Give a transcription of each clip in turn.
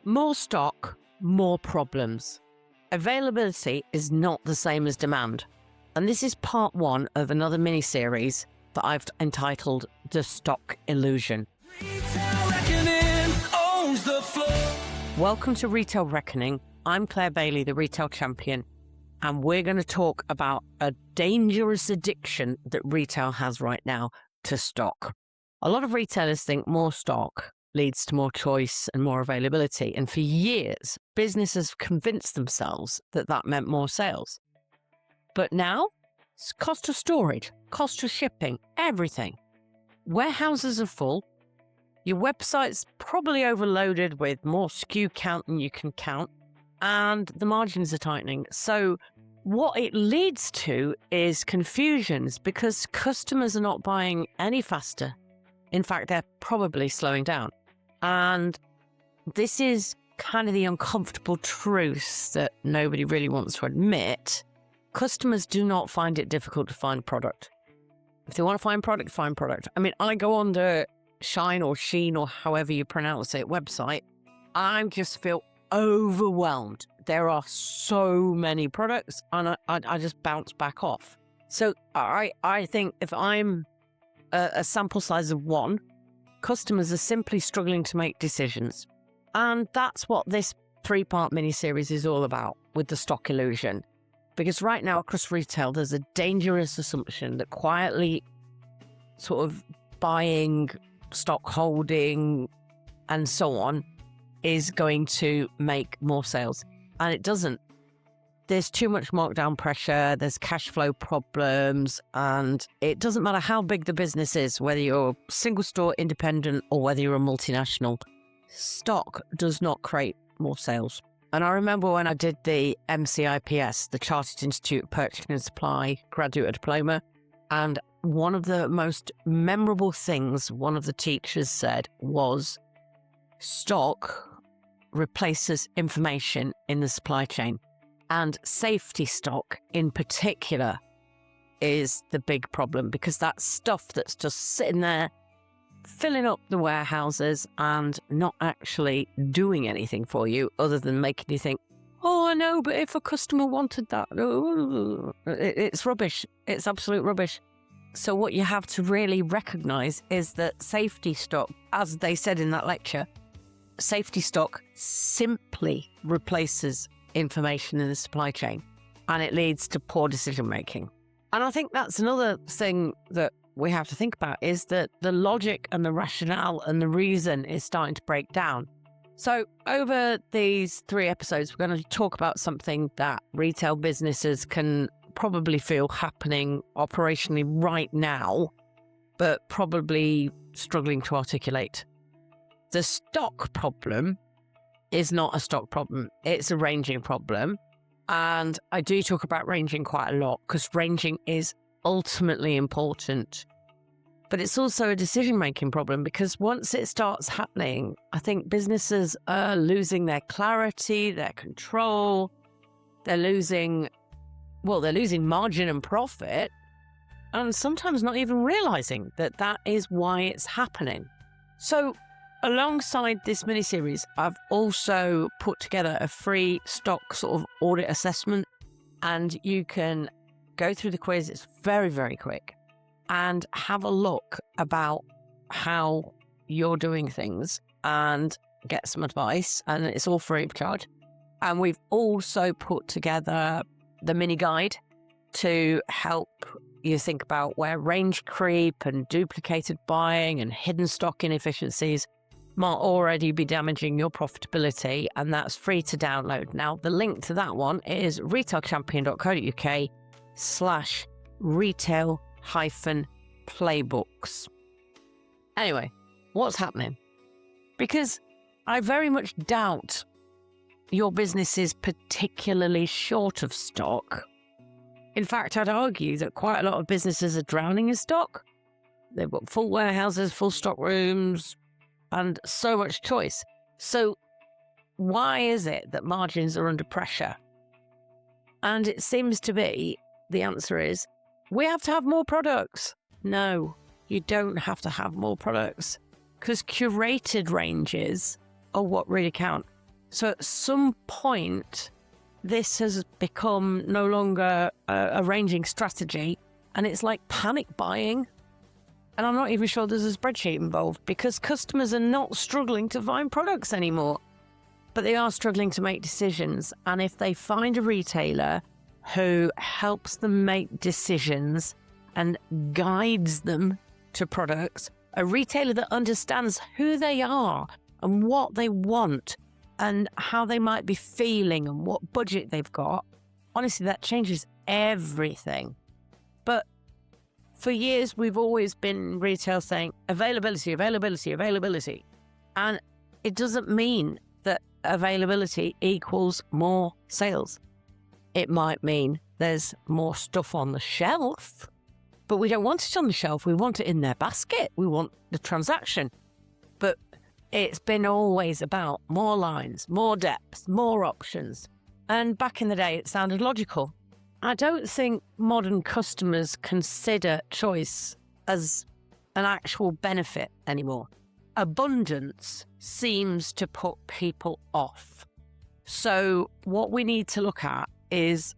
More stock, more problems. Availability is not the same as demand. And this is part one of another mini-series that I've entitled The Stock Illusion. Welcome to Retail Reckoning. I'm Clare Bailey, the retail champion, and we're going to talk about a dangerous addiction that retail has right now to stock. A lot of retailers think more stock leads to more choice and more availability. And for years, businesses convinced themselves that that meant more sales. But now, it's cost of storage, cost of shipping, everything. Warehouses are full. Your website's probably overloaded with more SKU count than you can count. And the margins are tightening. So what it leads to is confusions because customers are not buying any faster. In fact, they're probably slowing down. And this is kind of the uncomfortable truth that nobody really wants to admit. Customers do not find it difficult to find product. If they want to find product, find product. I mean, I go on the Shine or Sheen or however you pronounce it website, I just feel overwhelmed. There are so many products and I just bounce back off. So I think if I'm a sample size of one, customers are simply struggling to make decisions. And that's what this 3-part mini-series is all about with the stock illusion. Because right now across retail, there's a dangerous assumption that quietly sort of buying, stock holding, and so on is going to make more sales. And it doesn't. There's too much markdown pressure, there's cash flow problems, and it doesn't matter how big the business is, whether you're single store, independent, or whether you're a multinational. Stock does not create more sales. And I remember when I did the MCIPS, the Chartered Institute of Purchasing and Supply graduate diploma, and one of the most memorable things one of the teachers said was, stock replaces information in the supply chain. And safety stock in particular is the big problem because that's stuff that's just sitting there filling up the warehouses and not actually doing anything for you other than making you think, oh, I know, but if a customer wanted that, it's rubbish. It's absolute rubbish. So what you have to really recognize is that safety stock, as they said in that lecture, safety stock simply replaces information in the supply chain, and it leads to poor decision making. And I think that's another thing that we have to think about is that the logic and the rationale and the reason is starting to break down. So over these 3 episodes, we're going to talk about something that retail businesses can probably feel happening operationally right now, but probably struggling to articulate. The stock problem is not a stock problem. It's a ranging problem. And I do talk about ranging quite a lot because ranging is ultimately important. But it's also a decision-making problem because once it starts happening, I think businesses are losing their clarity, their control. They're losing margin and profit, and sometimes not even realizing that that is why it's happening. So alongside this mini-series, I've also put together a free stock sort of audit assessment, and you can go through the quiz. It's very, very quick, and have a look about how you're doing things and get some advice, and it's all free of charge. And we've also put together the mini guide to help you think about where range creep and duplicated buying and hidden stock inefficiencies might already be damaging your profitability, and that's free to download. Now, the link to that one is retailchampion.co.uk/retail-playbooks. Anyway, what's happening? Because I very much doubt your business is particularly short of stock. In fact, I'd argue that quite a lot of businesses are drowning in stock. They've got full warehouses, full stock rooms, and so much choice. So why is it that margins are under pressure? And it seems to be, the answer is, we have to have more products. No, you don't have to have more products, because curated ranges are what really count. So at some point, this has become no longer a ranging strategy, and it's like panic buying. And I'm not even sure there's a spreadsheet involved, because customers are not struggling to find products anymore, but they are struggling to make decisions. And if they find a retailer who helps them make decisions and guides them to products, a retailer that understands who they are and what they want and how they might be feeling and what budget they've got, honestly, that changes everything. But for years, we've always been retail saying availability, availability, availability. And it doesn't mean that availability equals more sales. It might mean there's more stuff on the shelf, but we don't want it on the shelf. We want it in their basket. We want the transaction. But it's been always about more lines, more depth, more options. And back in the day, it sounded logical. I don't think modern customers consider choice as an actual benefit anymore. Abundance seems to put people off. So what we need to look at is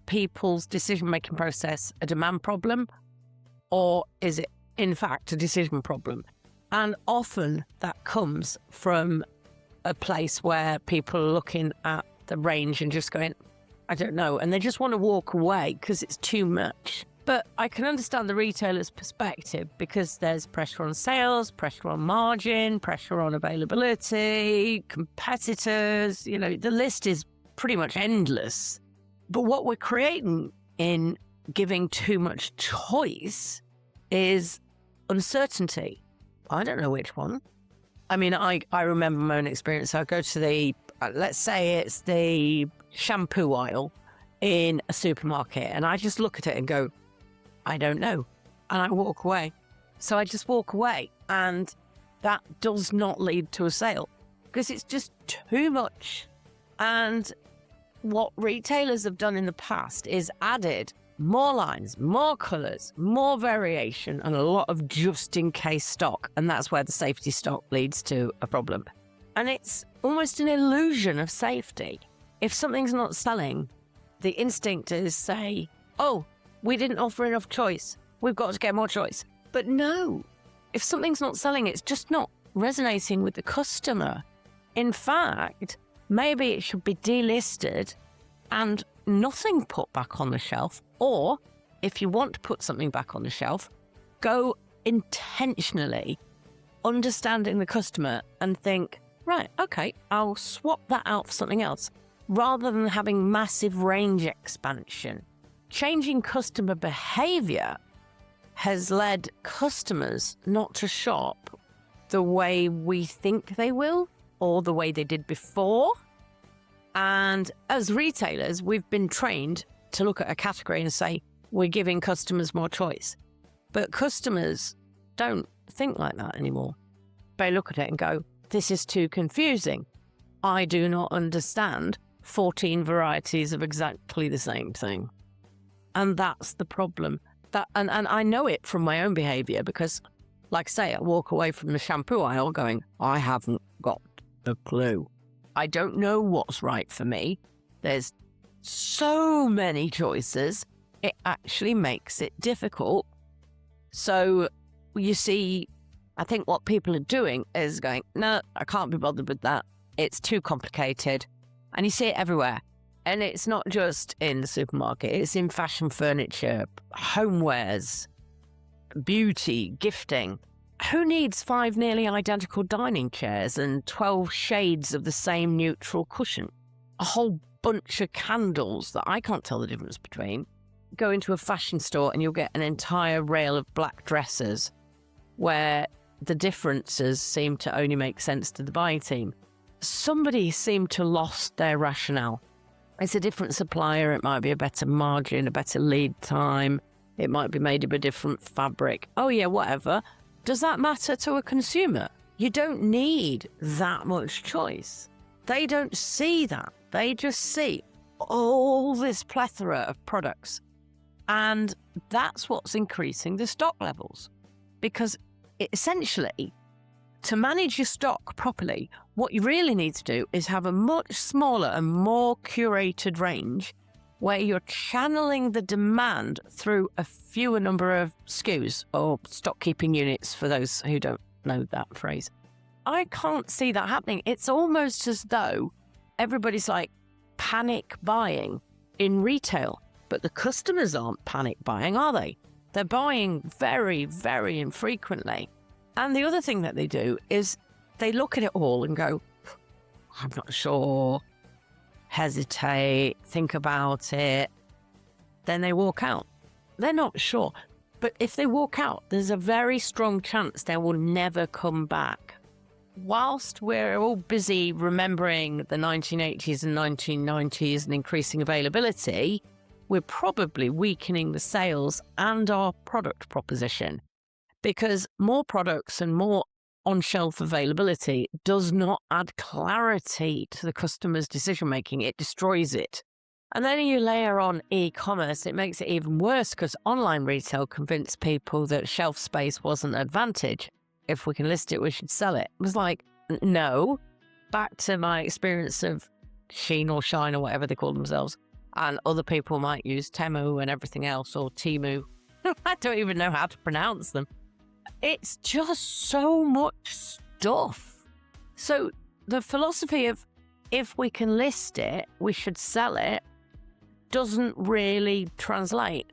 people's decision-making process a demand problem, or is it, in fact, a decision problem? And often that comes from a place where people are looking at the range and just going, I don't know, and they just want to walk away because it's too much. But I can understand the retailer's perspective, because there's pressure on sales, pressure on margin, pressure on availability, competitors, the list is pretty much endless. But what we're creating in giving too much choice is uncertainty. I don't know which one. I mean, I remember my own experience. I go to the, let's say it's the shampoo aisle in a supermarket, and I just look at it and go, I don't know. And I walk away. So I just walk away, and that does not lead to a sale because it's just too much. And what retailers have done in the past is added more lines, more colours, more variation, and a lot of just-in-case stock. And that's where the safety stock leads to a problem. And it's almost an illusion of safety. If something's not selling, the instinct is say, oh, we didn't offer enough choice. We've got to get more choice. But no, if something's not selling, it's just not resonating with the customer. In fact, maybe it should be delisted and nothing put back on the shelf. Or if you want to put something back on the shelf, go intentionally understanding the customer and think, right, okay, I'll swap that out for something else, rather than having massive range expansion. Changing customer behavior has led customers not to shop the way we think they will or the way they did before. And as retailers, we've been trained to look at a category and say, we're giving customers more choice. But customers don't think like that anymore. They look at it and go, this is too confusing. I do not understand 14 varieties of exactly the same thing. And that's the problem. And I know it from my own behaviour because, like I say, I walk away from the shampoo aisle going, I haven't got a clue. I don't know what's right for me. There's so many choices. It actually makes it difficult. So you see, I think what people are doing is going, no, I can't be bothered with that. It's too complicated. And you see it everywhere. And it's not just in the supermarket. It's in fashion furniture, homewares, beauty, gifting. Who needs 5 nearly identical dining chairs and 12 shades of the same neutral cushion? A whole bunch of candles that I can't tell the difference between. Go into a fashion store and you'll get an entire rail of black dresses where the differences seem to only make sense to the buying team. Somebody seemed to lost their rationale. It's a different supplier. It might be a better margin, a better lead time. It might be made of a different fabric. Oh yeah, whatever. Does that matter to a consumer? You don't need that much choice. They don't see that. They just see all this plethora of products. And that's what's increasing the stock levels. Because essentially, to manage your stock properly, What you really need to do is have a much smaller and more curated range where you're channeling the demand through a fewer number of SKUs or stock keeping units for those who don't know that phrase. I can't see that happening. It's almost as though everybody's like panic buying in retail, but the customers aren't panic buying, are they? They're buying very, very infrequently. And the other thing that they do is they look at it all and go, I'm not sure, hesitate, think about it. Then they walk out. They're not sure. But if they walk out, there's a very strong chance they will never come back. Whilst we're all busy remembering the 1980s and 1990s and increasing availability, we're probably weakening the sales and our product proposition, because more products and more on-shelf availability does not add clarity to the customer's decision-making. It destroys it. And then you layer on e-commerce, it makes it even worse because online retail convinced people that shelf space wasn't an advantage. If we can list it, we should sell it. It was like, no. Back to my experience of Shein or Shine or whatever they call themselves. And other people might use Temu and everything else, or Temu. I don't even know how to pronounce them. It's just so much stuff. So the philosophy of if we can list it, we should sell it, doesn't really translate.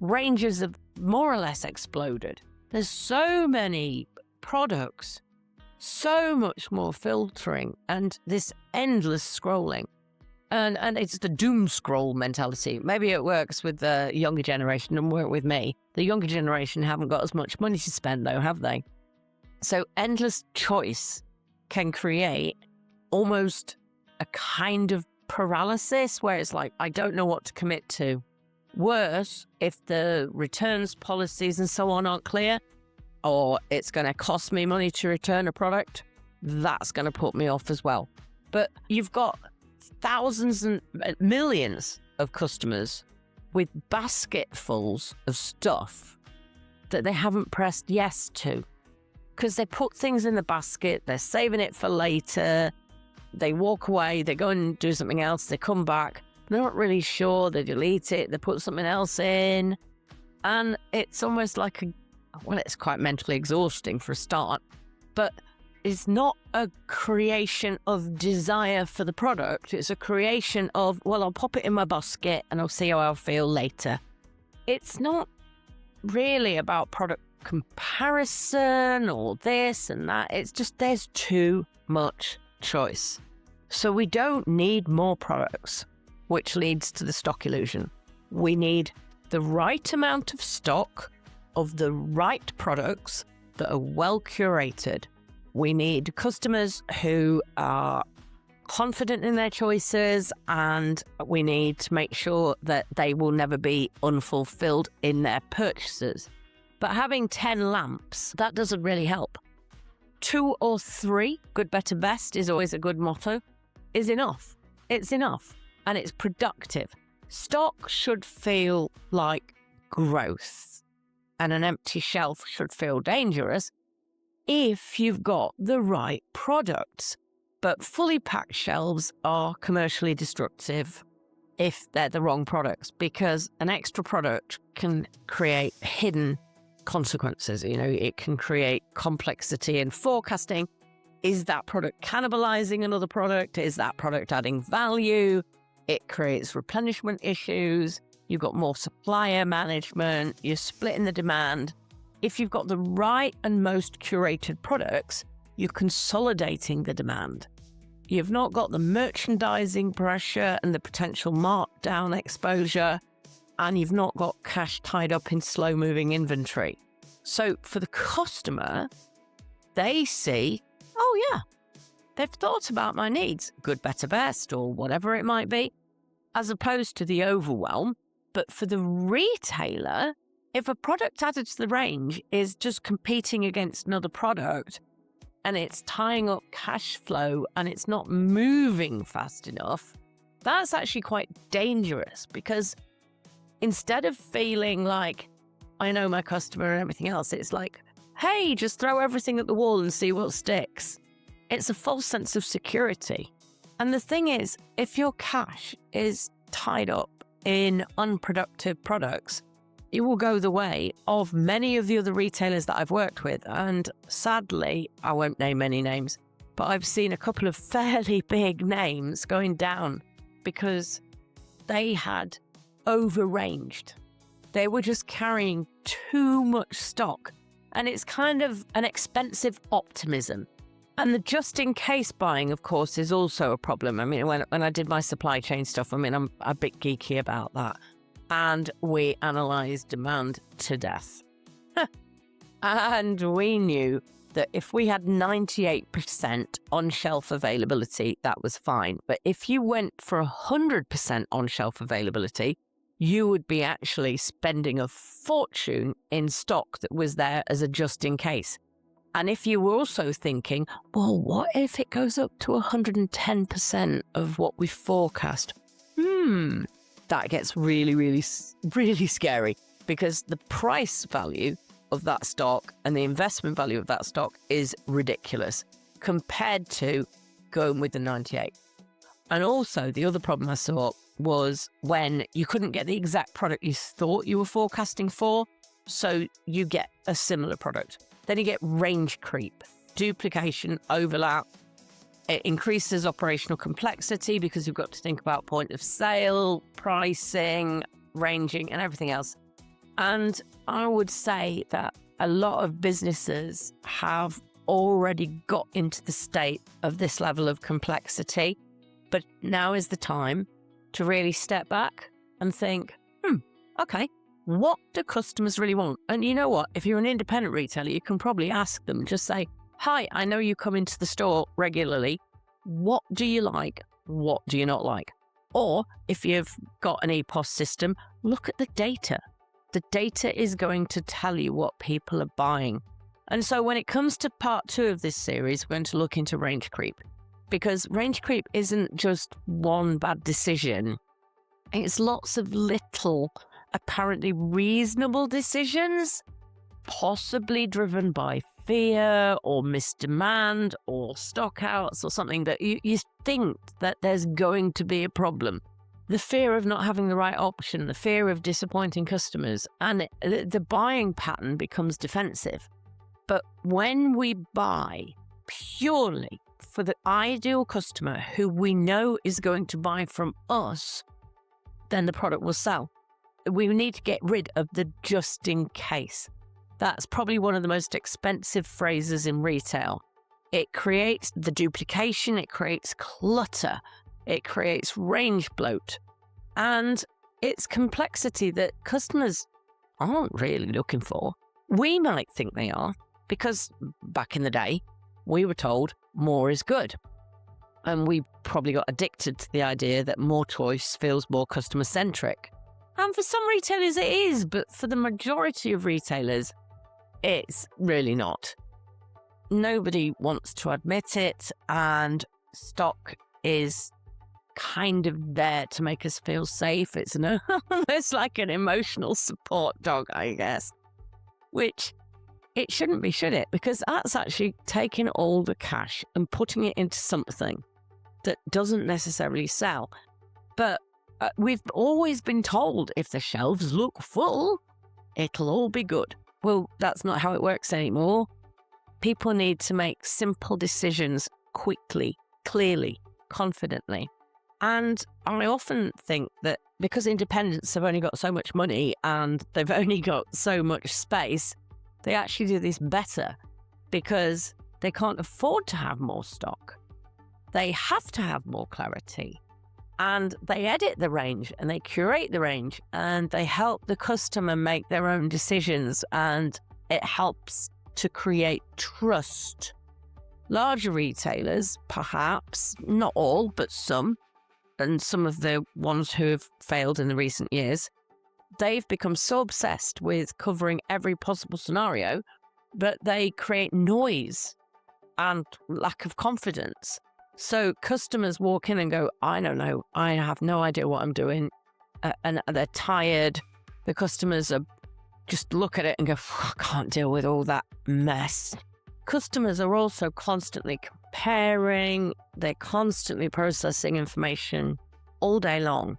Ranges have more or less exploded. There's so many products, so much more filtering, and this endless scrolling. And it's the doom scroll mentality. Maybe it works with the younger generation and work with me. The younger generation haven't got as much money to spend though, have they? So endless choice can create almost a kind of paralysis where it's like, I don't know what to commit to. Worse, if the returns policies and so on aren't clear, or it's going to cost me money to return a product, that's going to put me off as well. But you've got thousands and millions of customers with basketfuls of stuff that they haven't pressed yes to because they put things in the basket, they're saving it for later, they walk away, they go and do something else, they come back, they're not really sure, they delete it, they put something else in, and it's almost like it's quite mentally exhausting for a start, but it's not a creation of desire for the product. It's a creation of, well, I'll pop it in my basket and I'll see how I'll feel later. It's not really about product comparison or this and that. It's just there's too much choice. So we don't need more products, which leads to the stock illusion. We need the right amount of stock of the right products that are well curated. We need customers who are confident in their choices, and we need to make sure that they will never be unfulfilled in their purchases. But having 10 lamps, that doesn't really help. 2 or 3, good, better, best is always a good motto, is enough. It's enough, and it's productive. Stock should feel like growth, and an empty shelf should feel dangerous if you've got the right products. But fully packed shelves are commercially destructive if they're the wrong products, because an extra product can create hidden consequences. You know, it can create complexity in forecasting. Is that product cannibalizing another product? Is that product adding value? It creates replenishment issues. You've got more supplier management. You're splitting the demand. If you've got the right and most curated products, you're consolidating the demand. You've not got the merchandising pressure and the potential markdown exposure, and you've not got cash tied up in slow-moving inventory. So for the customer, they see, oh yeah, they've thought about my needs, good, better, best, or whatever it might be, as opposed to the overwhelm. But for the retailer, if a product added to the range is just competing against another product and it's tying up cash flow and it's not moving fast enough, that's actually quite dangerous, because instead of feeling like, I know my customer and everything else, it's like, hey, just throw everything at the wall and see what sticks. It's a false sense of security. And the thing is, if your cash is tied up in unproductive products, it will go the way of many of the other retailers that I've worked with. And sadly, I won't name any names, but I've seen a couple of fairly big names going down because they had overranged. They were just carrying too much stock. And it's kind of an expensive optimism. And the just-in-case buying, of course, is also a problem. I mean, when I did my supply chain stuff, I mean, I'm a bit geeky about that. And we analysed demand to death. And we knew that if we had 98% on-shelf availability, that was fine. But if you went for 100% on-shelf availability, you would be actually spending a fortune in stock that was there as a just-in-case. And if you were also thinking, well, what if it goes up to 110% of what we forecast? That gets really, really, really scary, because the price value of that stock and the investment value of that stock is ridiculous compared to going with the 98. And also the other problem I saw was when you couldn't get the exact product you thought you were forecasting for, so you get a similar product. Then you get range creep, duplication, overlap. It increases operational complexity because you've got to think about point of sale, pricing, ranging, and everything else. And I would say that a lot of businesses have already got into the state of this level of complexity, but now is the time to really step back and think, okay, what do customers really want? And you know what? If you're an independent retailer, you can probably ask them, just say, hi, I know you come into the store regularly. What do you like? What do you not like? Or if you've got an EPOS system, look at the data. The data is going to tell you what people are buying. And so when it comes to part 2 of this series, we're going to look into range creep, because range creep isn't just one bad decision. It's lots of little, apparently reasonable decisions, possibly driven by fear or misdemand or stockouts or something that you think that there's going to be a problem. The fear of not having the right option, the fear of disappointing customers, and the buying pattern becomes defensive. But when we buy purely for the ideal customer who we know is going to buy from us, then the product will sell. We need to get rid of the just in case. That's probably one of the most expensive phrases in retail. It creates the duplication, it creates clutter, it creates range bloat, and it's complexity that customers aren't really looking for. We might think they are, because back in the day, we were told more is good. And we probably got addicted to the idea that more choice feels more customer-centric. And for some retailers it is, but for the majority of retailers, it's really not. Nobody wants to admit it, and stock is kind of there to make us feel safe. It's almost like an emotional support dog, I guess. Which it shouldn't be, should it? Because that's actually taking all the cash and putting it into something that doesn't necessarily sell. But we've always been told if the shelves look full, it'll all be good. Well, that's not how it works anymore. People need to make simple decisions quickly, clearly, confidently. And I often think that because independents have only got so much money and they've only got so much space, they actually do this better because they can't afford to have more stock. They have to have more clarity. And they edit the range and they curate the range and they help the customer make their own decisions, and it helps to create trust. Larger retailers, perhaps, not all, but some, and some of the ones who have failed in the recent years, they've become so obsessed with covering every possible scenario that they create noise and lack of confidence. So customers walk in and go, I don't know, I have no idea what I'm doing. And they're tired. The customers are just look at it and go, I can't deal with all that mess. Customers are also constantly preparing, they're constantly processing information all day long.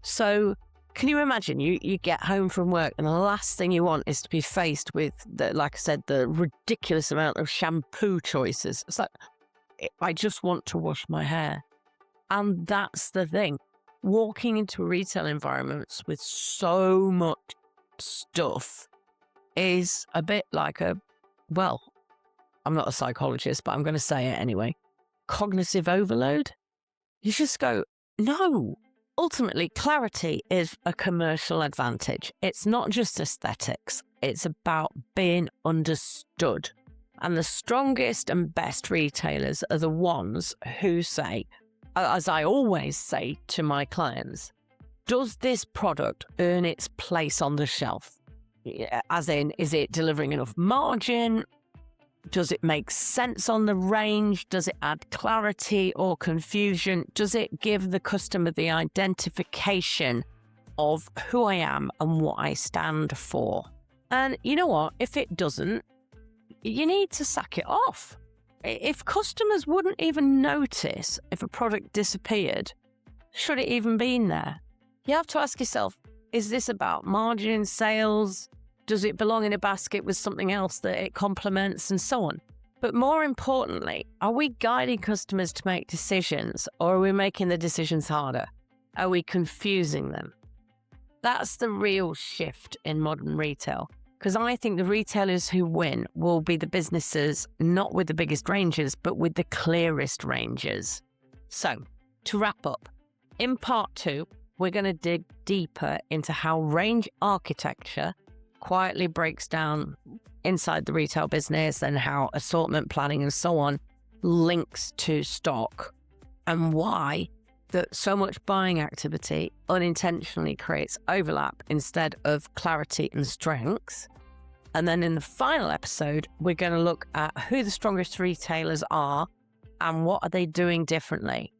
So can you imagine you get home from work and the last thing you want is to be faced with, like I said, the ridiculous amount of shampoo choices. It's like, I just want to wash my hair. And that's the thing. Walking into retail environments with so much stuff is a bit like well, I'm not a psychologist, but I'm going to say it anyway. Cognitive overload. You just go, no. Ultimately, clarity is a commercial advantage. It's not just aesthetics. It's about being understood. And the strongest and best retailers are the ones who say, as I always say to my clients, does this product earn its place on the shelf? As in, is it delivering enough margin? Does it make sense on the range? Does it add clarity or confusion? Does it give the customer the identification of who I am and what I stand for? And you know what? If it doesn't, you need to sack it off. If customers wouldn't even notice if a product disappeared, should it even be in there? You have to ask yourself, is this about margin, sales? Does it belong in a basket with something else that it complements, and so on? But more importantly, are we guiding customers to make decisions, or are we making the decisions harder? Are we confusing them? That's the real shift in modern retail. Because I think the retailers who win will be the businesses not with the biggest ranges, but with the clearest ranges. So, to wrap up, in part 2, we're going to dig deeper into how range architecture quietly breaks down inside the retail business and how assortment planning and so on links to stock, and why that so much buying activity unintentionally creates overlap instead of clarity and strengths. And then in the final episode, we're going to look at who the strongest retailers are and what are they doing differently.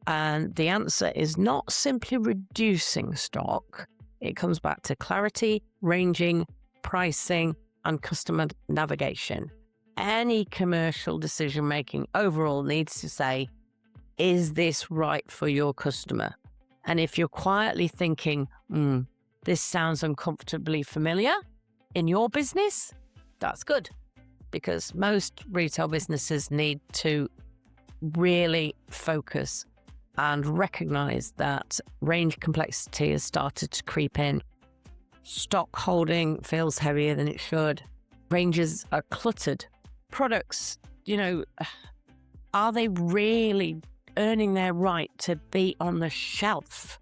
And the answer is not simply reducing stock. It comes back to clarity, ranging, pricing, and customer navigation. Any commercial decision-making overall needs to say, is this right for your customer? And if you're quietly thinking, this sounds uncomfortably familiar in your business, that's good. Because most retail businesses need to really focus and recognize that range complexity has started to creep in. Stock holding feels heavier than it should. Ranges are cluttered. Products, are they really earning their right to be on the shelf?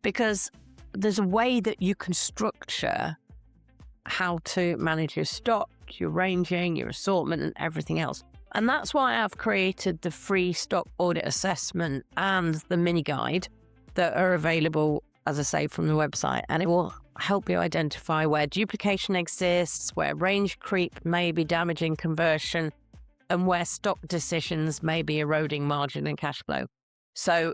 Because there's a way that you can structure how to manage your stock, your ranging, your assortment, and everything else. And that's why I've created the free stock audit assessment and the mini guide that are available, as I say, from the website. And it will help you identify where duplication exists, where range creep may be damaging conversion, and where stock decisions may be eroding margin and cash flow. So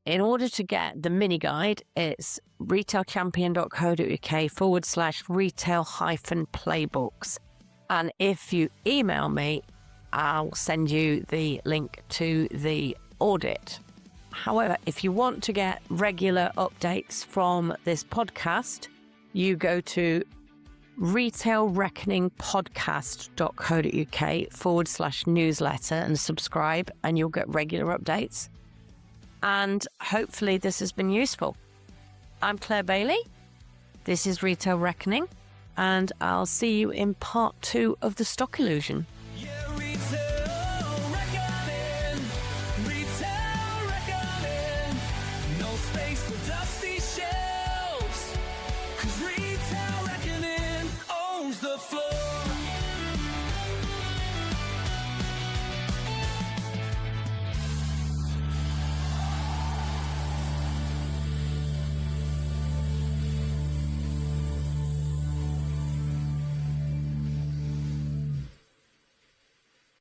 in order to get the mini guide, it's retailchampion.co.uk/retail-playbooks. And if you email me, I'll send you the link to the audit. However, if you want to get regular updates from this podcast, you go to retailreckoningpodcast.co.uk/newsletter and subscribe, and you'll get regular updates. And hopefully this has been useful. I'm Clare Bailey. This is Retail Reckoning, and I'll see you in part 2 of The Stock Illusion.